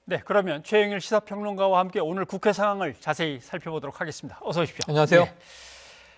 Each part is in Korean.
네, 그러면 최영일 시사평론가와 함께 오늘 국회 상황을 자세히 살펴보도록 하겠습니다. 어서 오십시오. 안녕하세요. 네.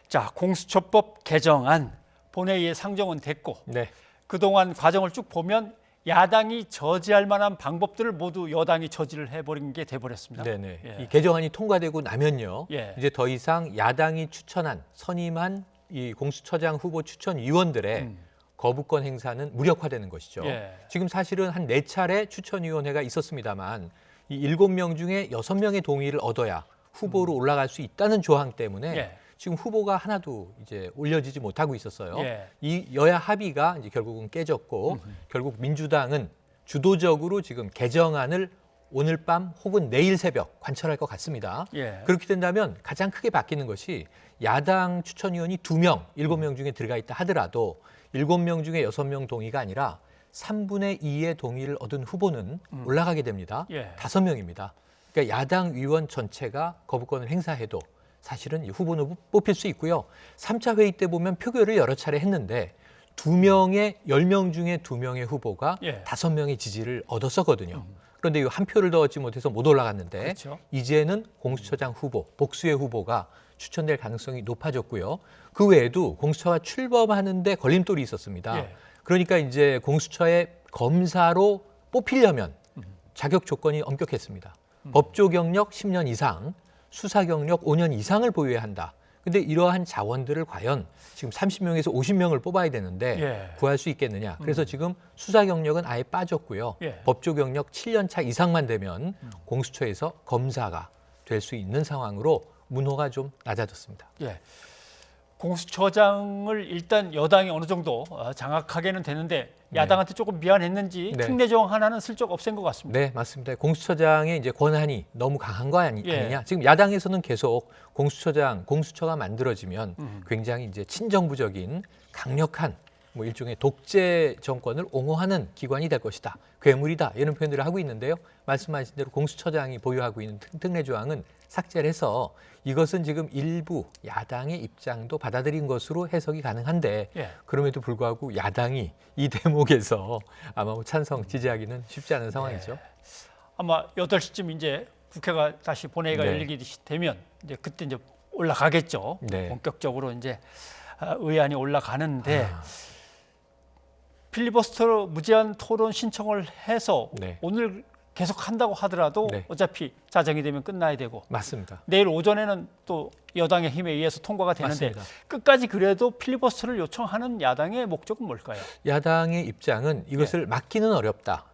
자, 공수처법 개정안 본회의에 상정은 됐고 네. 그동안 과정을 쭉 보면 야당이 저지할 만한 방법들을 모두 여당이 저지를 해버린 게 돼버렸습니다. 네네. 예. 이 개정안이 통과되고 나면요. 예. 이제 더 이상 야당이 추천한 선임한 이 공수처장 후보 추천위원들의 거부권 행사는 무력화되는 것이죠. 예. 지금 사실은 한 4차례 추천위원회가 있었습니다만 이 7명 중에 6명의 동의를 얻어야 후보로 올라갈 수 있다는 조항 때문에 예. 지금 후보가 하나도 이제 올려지지 못하고 있었어요. 예. 이 여야 합의가 이제 결국은 깨졌고 결국 민주당은 주도적으로 지금 개정안을 오늘 밤 혹은 내일 새벽 관철할 것 같습니다. 예. 그렇게 된다면 가장 크게 바뀌는 것이 야당 추천위원이 2명, 7명 중에 들어가 있다 하더라도 7명 중에 6명 동의가 아니라 3분의 2의 동의를 얻은 후보는 올라가게 됩니다. 예. 5명입니다. 그러니까 야당 위원 전체가 거부권을 행사해도 사실은 이 후보는 뽑힐 수 있고요. 3차 회의 때 보면 표결을 여러 차례 했는데 10명 중에 2명의 후보가 예. 5명의 지지를 얻었었거든요. 그런데 이 한 표를 더 얻지 못해서 못 올라갔는데 그렇죠. 이제는 공수처장 후보, 복수의 후보가 추천될 가능성이 높아졌고요. 그 외에도 공수처가 출범하는데 걸림돌이 있었습니다. 예. 그러니까 이제 공수처의 검사로 뽑히려면 자격 조건이 엄격했습니다. 법조 경력 10년 이상, 수사 경력 5년 이상을 보유해야 한다. 근데 이러한 자원들을 과연 지금 30명에서 50명을 뽑아야 되는데 예. 구할 수 있겠느냐. 그래서 지금 수사 경력은 아예 빠졌고요. 예. 법조 경력 7년 차 이상만 되면 공수처에서 검사가 될 수 있는 상황으로 문호가 좀 낮아졌습니다. 예. 공수처장을 일단 여당이 어느 정도 장악하게는 되는데 야당한테 조금 미안했는지 네. 특례 조항 하나는 슬쩍 없앤 것 같습니다. 네, 맞습니다. 공수처장의 이제 권한이 너무 강한 거 예. 아니냐. 지금 야당에서는 계속 공수처가 만들어지면 굉장히 이제 친정부적인 강력한 뭐 일종의 독재 정권을 옹호하는 기관이 될 것이다. 괴물이다. 이런 표현들을 하고 있는데요. 말씀하신 대로 공수처장이 보유하고 있는 특례 조항은 삭제를 해서 이것은 지금 일부 야당의 입장도 받아들인 것으로 해석이 가능한데 예. 그럼에도 불구하고 야당이 이 대목에서 아마 뭐 찬성 지지하기는 쉽지 않은 상황이죠. 아마 8시쯤 이제 국회가 다시 본회의가 네. 열리게 되면 이제 그때 이제 올라가겠죠. 네. 본격적으로 이제 의안이 올라가는데 필리버스터 무제한 토론 신청을 해서 네. 오늘 계속 한다고 하더라도 네. 어차피 자정이 되면 끝나야 되고 맞습니다. 내일 오전에는 또 여당의 힘에 의해서 통과가 되는데 맞습니다. 끝까지 그래도 필리버스터를 요청하는 야당의 목적은 뭘까요? 야당의 입장은 이것을 막기는 어렵다.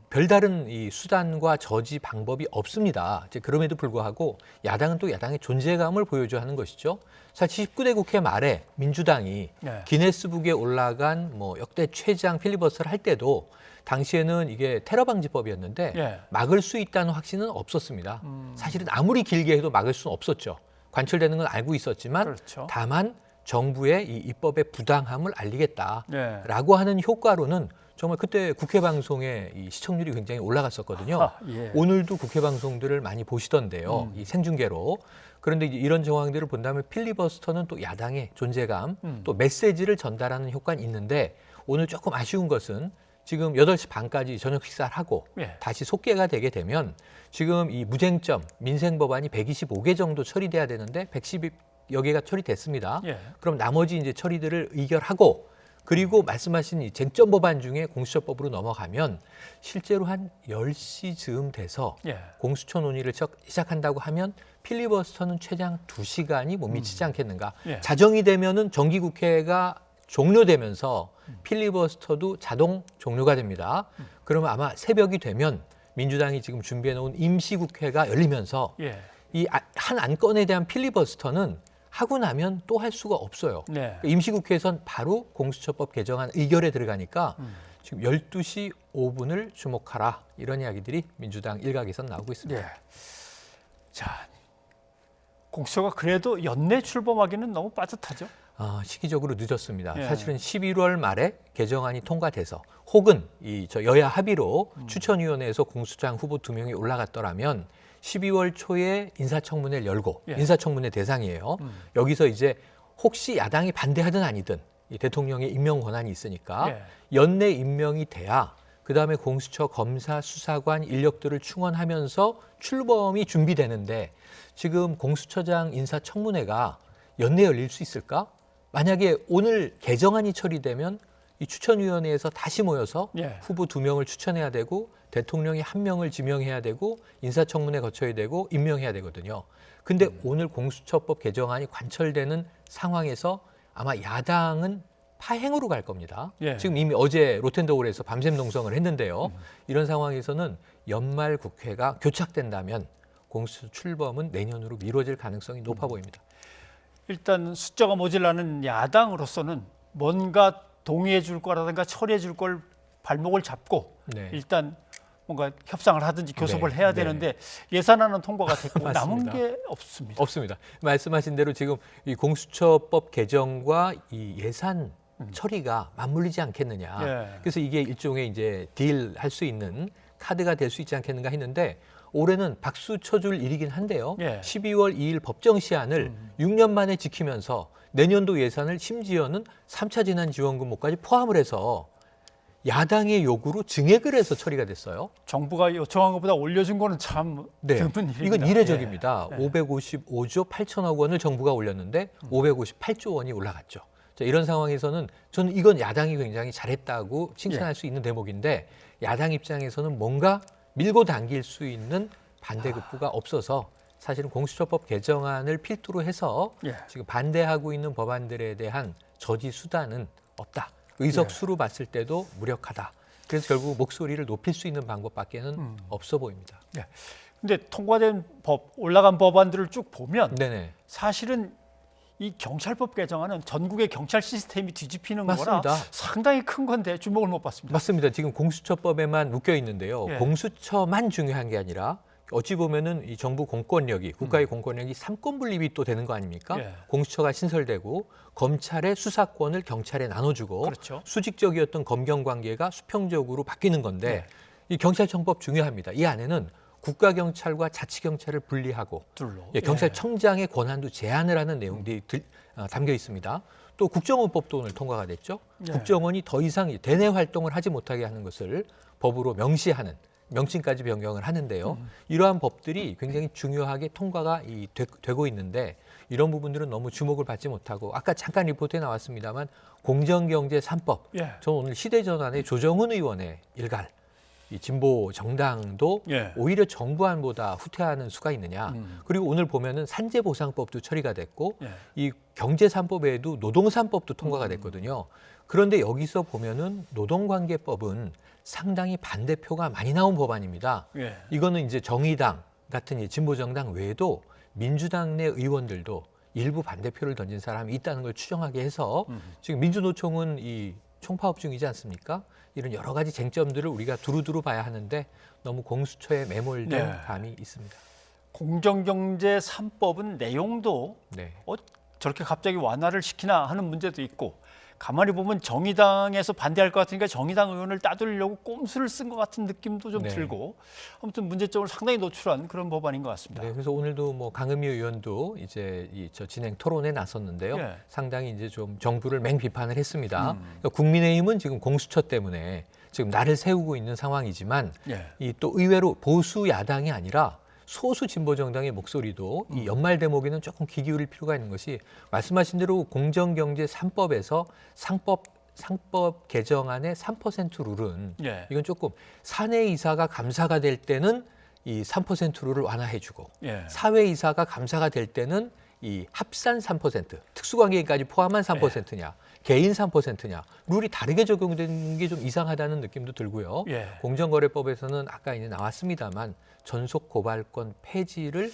별다른 이 수단과 저지 방법이 없습니다. 이제 그럼에도 불구하고 야당은 또 야당의 존재감을 보여줘야 하는 것이죠. 사실 19대 국회 말에 민주당이 네. 기네스북에 올라간 뭐 역대 최장 필리버스터를 할 때도 당시에는 이게 테러 방지법이었는데 예. 막을 수 있다는 확신은 없었습니다. 사실은 아무리 길게 해도 막을 수는 없었죠. 관철되는 건 알고 있었지만 그렇죠. 다만 정부의 이 입법의 부당함을 알리겠다라고 네. 하는 효과로는 정말 그때 국회 방송의 이 시청률이 굉장히 올라갔었거든요. 예. 오늘도 국회 방송들을 많이 보시던데요. 이 생중계로. 그런데 이제 이런 정황들을 본다면 필리버스터는 또 야당의 존재감, 또 메시지를 전달하는 효과는 있는데 오늘 조금 아쉬운 것은 지금 8시 반까지 저녁 식사를 하고 예. 다시 속개가 되게 되면 지금 이 무쟁점 민생 법안이 125개 정도 처리돼야 되는데 110여 개가 처리됐습니다. 예. 그럼 나머지 이제 처리들을 의결하고 그리고 말씀하신 이 쟁점 법안 중에 공수처법으로 넘어가면 실제로 한 10시 즈음 돼서 예. 공수처 논의를 시작한다고 하면 필리버스터는 최장 2시간이 못 미치지 않겠는가. 예. 자정이 되면은 정기국회가 종료되면서 필리버스터도 자동 종료가 됩니다. 그러면 아마 새벽이 되면 민주당이 지금 준비해 놓은 임시국회가 열리면서 예. 이 한 안건에 대한 필리버스터는 하고 나면 또 할 수가 없어요. 네. 임시국회에선 바로 공수처법 개정안 의결에 들어가니까 지금 12시 5분을 주목하라 이런 이야기들이 민주당 일각에서 나오고 있습니다. 네. 자, 공수처가 그래도 연내 출범하기는 너무 빠듯하죠. 시기적으로 늦었습니다. 예. 사실은 11월 말에 개정안이 통과돼서 혹은 저 여야 합의로 추천위원회에서 공수처장 후보 2명이 올라갔더라면 12월 초에 인사청문회를 열고 예. 인사청문회 대상이에요. 여기서 이제 혹시 야당이 반대하든 아니든 이 대통령의 임명 권한이 있으니까 예. 연내 임명이 돼야 그다음에 공수처, 검사, 수사관 인력들을 충원하면서 출범이 준비되는데 지금 공수처장 인사청문회가 연내 열릴 수 있을까? 만약에 오늘 개정안이 처리되면 이 추천위원회에서 다시 모여서 예. 후보 2명을 추천해야 되고 대통령이 1명을 지명해야 되고 인사청문회 거쳐야 되고 임명해야 되거든요. 근데 오늘 공수처법 개정안이 관철되는 상황에서 아마 야당은 파행으로 갈 겁니다. 예. 지금 이미 어제 로텐더홀에서 밤샘 농성을 했는데요. 이런 상황에서는 연말 국회가 교착된다면 공수처 출범은 내년으로 미뤄질 가능성이 높아 보입니다. 일단 숫자가 모자라는 야당으로서는 뭔가 동의해 줄 거라든가 처리해 줄 걸 발목을 잡고 네. 일단 뭔가 협상을 하든지 교섭을 네, 해야 네. 되는데 예산안은 통과가 됐고 맞습니다. 남은 게 없습니다. 없습니다. 말씀하신 대로 지금 이 공수처법 개정과 이 예산 처리가 맞물리지 않겠느냐. 예. 그래서 이게 일종의 이제 딜 할 수 있는 카드가 될 수 있지 않겠는가 했는데 올해는 박수 쳐줄 일이긴 한데요. 예. 12월 2일 법정 시한을 6년 만에 지키면서 내년도 예산을 심지어는 3차 재난지원금까지 포함을 해서 야당의 요구로 증액을 해서 처리가 됐어요. 정부가 요청한 것보다 올려준 거는 참 네, 드문 일입니다. 이건 이례적입니다. 예. 555조 8천억 원을 정부가 올렸는데 558조 원이 올라갔죠. 자, 이런 상황에서는 저는 이건 야당이 굉장히 잘했다고 칭찬할 수 있는 대목인데 야당 입장에서는 뭔가 밀고 당길 수 있는 반대급부가 없어서 사실은 공수처법 개정안을 필두로 해서 예. 지금 반대하고 있는 법안들에 대한 저지 수단은 없다. 의석수로 봤을 때도 무력하다. 그래서 결국 목소리를 높일 수 있는 방법밖에는 없어 보입니다. 근데 통과된 법, 올라간 법안들을 쭉 보면 네네. 사실은 이 경찰법 개정안은 전국의 경찰 시스템이 뒤집히는 맞습니다. 거라 상당히 큰 건데 주목을 못 받습니다. 맞습니다. 지금 공수처법에만 묶여 있는데요. 예. 공수처만 중요한 게 아니라 어찌 보면은 이 정부 공권력이 국가의 공권력이 삼권 분립이 또 되는 거 아닙니까? 예. 공수처가 신설되고 검찰의 수사권을 경찰에 나눠주고 그렇죠. 수직적이었던 검경 관계가 수평적으로 바뀌는 건데 이 경찰청법 중요합니다. 이 안에는 국가경찰과 자치경찰을 분리하고 둘로. 경찰청장의 권한도 제한을 하는 내용들이 담겨 있습니다. 또 국정원법도 오늘 통과가 됐죠. 예. 국정원이 국정원이 더 이상 대내 활동을 하지 못하게 하는 것을 법으로 명시하는 명칭까지 변경을 하는데요. 이러한 법들이 굉장히 중요하게 통과가 되고 있는데 이런 부분들은 너무 주목을 받지 못하고 아까 잠깐 리포트에 나왔습니다만 공정경제 3법. 예. 저는 오늘 시대전환의 조정훈 의원의 일갈. 이 진보 정당도 예. 오히려 정부안보다 후퇴하는 수가 있느냐. 그리고 오늘 보면은 산재보상법도 처리가 됐고 예. 이 경제 3법 외에도 노동 3법도 통과가 됐거든요. 그런데 여기서 보면은 노동관계법은 상당히 반대표가 많이 나온 법안입니다. 예. 이거는 이제 정의당 같은 이 진보 정당 외에도 민주당 내 의원들도 일부 반대표를 던진 사람이 있다는 걸 추정하게 해서 지금 민주노총은 이 총파업 중이지 않습니까? 이런 여러 가지 쟁점들을 우리가 두루두루 봐야 하는데 너무 공수처에 매몰된 네. 감이 있습니다. 공정경제 3법은 내용도 네. 저렇게 갑자기 완화를 시키나 하는 문제도 있고 가만히 보면 정의당에서 반대할 것 같으니까 정의당 의원을 따돌리려고 꼼수를 쓴 것 같은 느낌도 좀 네. 들고 아무튼 문제점을 상당히 노출한 그런 법안인 것 같습니다. 네, 그래서 오늘도 뭐 강은미 의원도 이제 저 진행 토론에 나섰는데요. 예. 상당히 이제 좀 정부를 맹비판을 했습니다. 그러니까 국민의힘은 지금 공수처 때문에 지금 나를 세우고 있는 상황이지만 예. 이 또 의외로 보수 야당이 아니라 소수 진보 정당의 목소리도 이 연말 대목에는 조금 귀 기울일 필요가 있는 것이 말씀하신 대로 공정경제 3법에서 상법 개정안의 3% 룰은 예. 이건 조금 사내이사가 감사가 될 때는 이 3% 룰을 완화해주고 예. 사회이사가 감사가 될 때는 이 합산 3% 특수관계인까지 포함한 3%냐 개인 3%냐 룰이 다르게 적용되는 게 좀 이상하다는 느낌도 들고요. 예. 공정거래법에서는 아까 이제 나왔습니다만 전속고발권 폐지를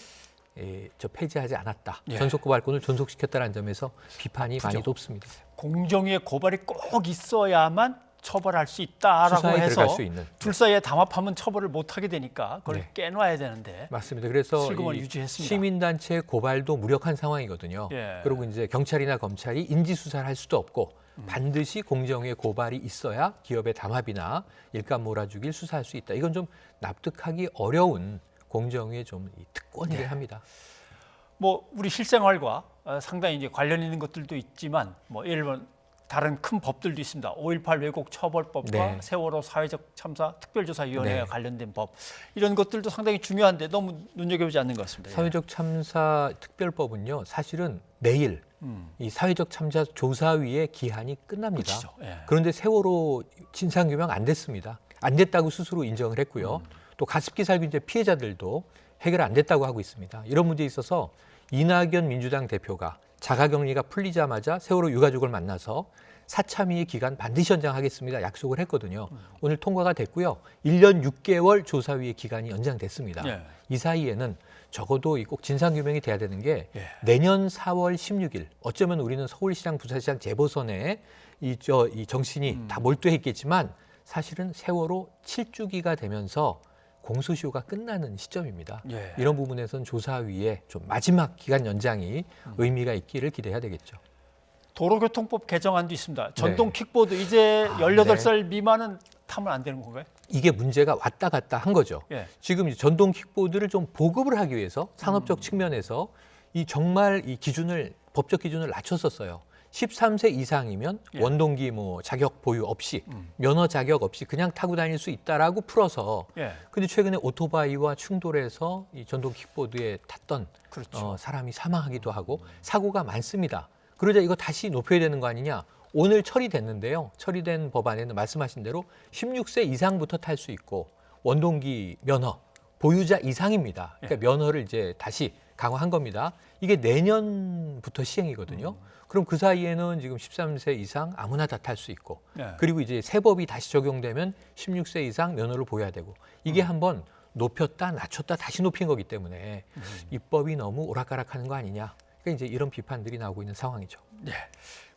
폐지하지 않았다. 예. 전속고발권을 존속시켰다는 점에서 비판이 많이 그죠. 높습니다. 공정위의 고발이 꼭 있어야만 처벌할 수 있다라고 수사에 해서 들어갈 수 있는. 둘 사이에 담합하면 처벌을 못하게 되니까 그걸 네. 깨놔야 되는데 맞습니다. 그래서 실검을 이 유지했습니다. 시민단체 고발도 무력한 상황이거든요. 예. 그리고 이제 경찰이나 검찰이 인지수사를 할 수도 없고 반드시 공정위의 고발이 있어야 기업의 담합이나 일감 몰아주기를 수사할 수 있다. 이건 좀 납득하기 어려운 공정위의 좀 특권이긴 합니다. 뭐 우리 실생활과 상당히 이제 관련 있는 것들도 있지만 뭐 예를 들면 다른 큰 법들도 있습니다. 5.18 왜곡 처벌법과 네. 세월호 사회적 참사 특별조사위원회와 네. 관련된 법 이런 것들도 상당히 중요한데 너무 눈여겨보지 않는 것 같습니다. 사회적 참사 특별법은요, 사실은 내일 이 사회적 참사 조사위의 기한이 끝납니다. 그렇죠. 예. 그런데 세월호 진상규명 안 됐습니다. 안 됐다고 스스로 인정을 했고요. 또 가습기 살균제 피해자들도 해결 안 됐다고 하고 있습니다. 이런 문제에 있어서 이낙연 민주당 대표가 자가격리가 풀리자마자 세월호 유가족을 만나서 사참위의 기간 반드시 연장하겠습니다. 약속을 했거든요. 오늘 통과가 됐고요. 1년 6개월 조사위의 기간이 연장됐습니다. 예. 이 사이에는 적어도 꼭 진상규명이 돼야 되는 게 예. 내년 4월 16일 어쩌면 우리는 서울시장, 부산시장 재보선에 이 정신이 다 몰두했겠지만 사실은 세월호 7주기가 되면서 공소시효가 끝나는 시점입니다. 예. 이런 부분에서는 조사위의 좀 마지막 기간 연장이 의미가 있기를 기대해야 되겠죠. 도로교통법 개정안도 있습니다. 전동 킥보드 이제 18살 미만은 타면 안 되는 건가요? 이게 문제가 왔다 갔다 한 거죠. 예. 지금 이제 전동 킥보드를 좀 보급을 하기 위해서 산업적 측면에서 이 정말 이 기준을 법적 기준을 낮췄었어요. 13세 이상이면 예. 원동기 자격 보유 없이 면허 자격 없이 그냥 타고 다닐 수 있다라고 풀어서 예. 근데 최근에 오토바이와 충돌해서 이 전동 킥보드에 탔던 그렇죠. 사람이 사망하기도 하고 사고가 많습니다. 그러자 이거 다시 높여야 되는 거 아니냐? 오늘 처리됐는데요. 처리된 법안에는 말씀하신 대로 16세 이상부터 탈 수 있고 원동기 면허 보유자 이상입니다. 그러니까 면허를 이제 다시 강화한 겁니다. 이게 내년부터 시행이거든요. 그럼 그 사이에는 지금 13세 이상 아무나 다 탈 수 있고 예. 그리고 이제 새 법이 다시 적용되면 16세 이상 면허를 보여야 되고 이게 한번 높였다 낮췄다 다시 높인 거기 때문에 입법이 너무 오락가락하는 거 아니냐. 그러니까 이제 이런 비판들이 나오고 있는 상황이죠. 네.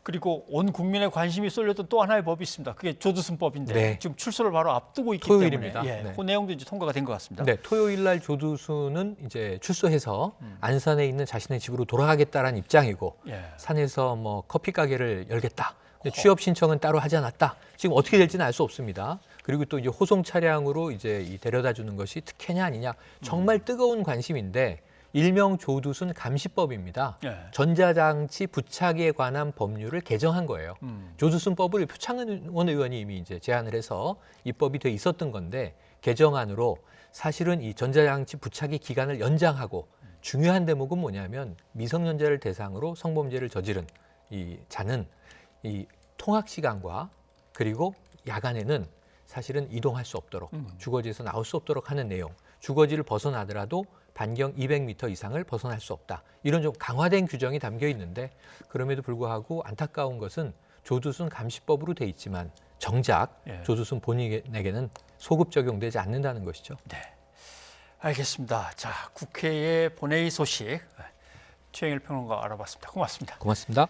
그리고 온 국민의 관심이 쏠렸던 또 하나의 법이 있습니다. 그게 조두순법인데 네. 지금 출소를 바로 앞두고 있기 토요일입니다. 때문에 네. 그 내용도 이제 통과가 된 것 같습니다. 네, 토요일 날 조두순은 이제 출소해서 안산에 있는 자신의 집으로 돌아가겠다라는 입장이고 예. 산에서 커피 가게를 열겠다. 근데 취업 신청은 따로 하지 않았다. 지금 어떻게 될지는 알 수 없습니다. 그리고 또 이제 호송 차량으로 이제 이 데려다 주는 것이 특혜냐 아니냐 정말 뜨거운 관심인데 일명 조두순 감시법입니다. 예. 전자장치 부착에 관한 법률을 개정한 거예요. 조두순법을 표창원 의원이 이미 이제 제안을 해서 입법이 돼 있었던 건데 개정안으로 사실은 이 전자장치 부착의 기간을 연장하고 중요한 대목은 뭐냐면 미성년자를 대상으로 성범죄를 저지른 이 자는 이 통학 시간과 그리고 야간에는 사실은 이동할 수 없도록 주거지에서 나올 수 없도록 하는 내용. 주거지를 벗어나더라도 반경 200m 이상을 벗어날 수 없다. 이런 좀 강화된 규정이 담겨 있는데 그럼에도 불구하고 안타까운 것은 조두순 감시법으로 돼 있지만 정작 예. 조두순 본인에게는 소급 적용되지 않는다는 것이죠. 네. 알겠습니다. 자, 국회의 본회의 소식 최영일 평론가 알아봤습니다. 고맙습니다. 고맙습니다.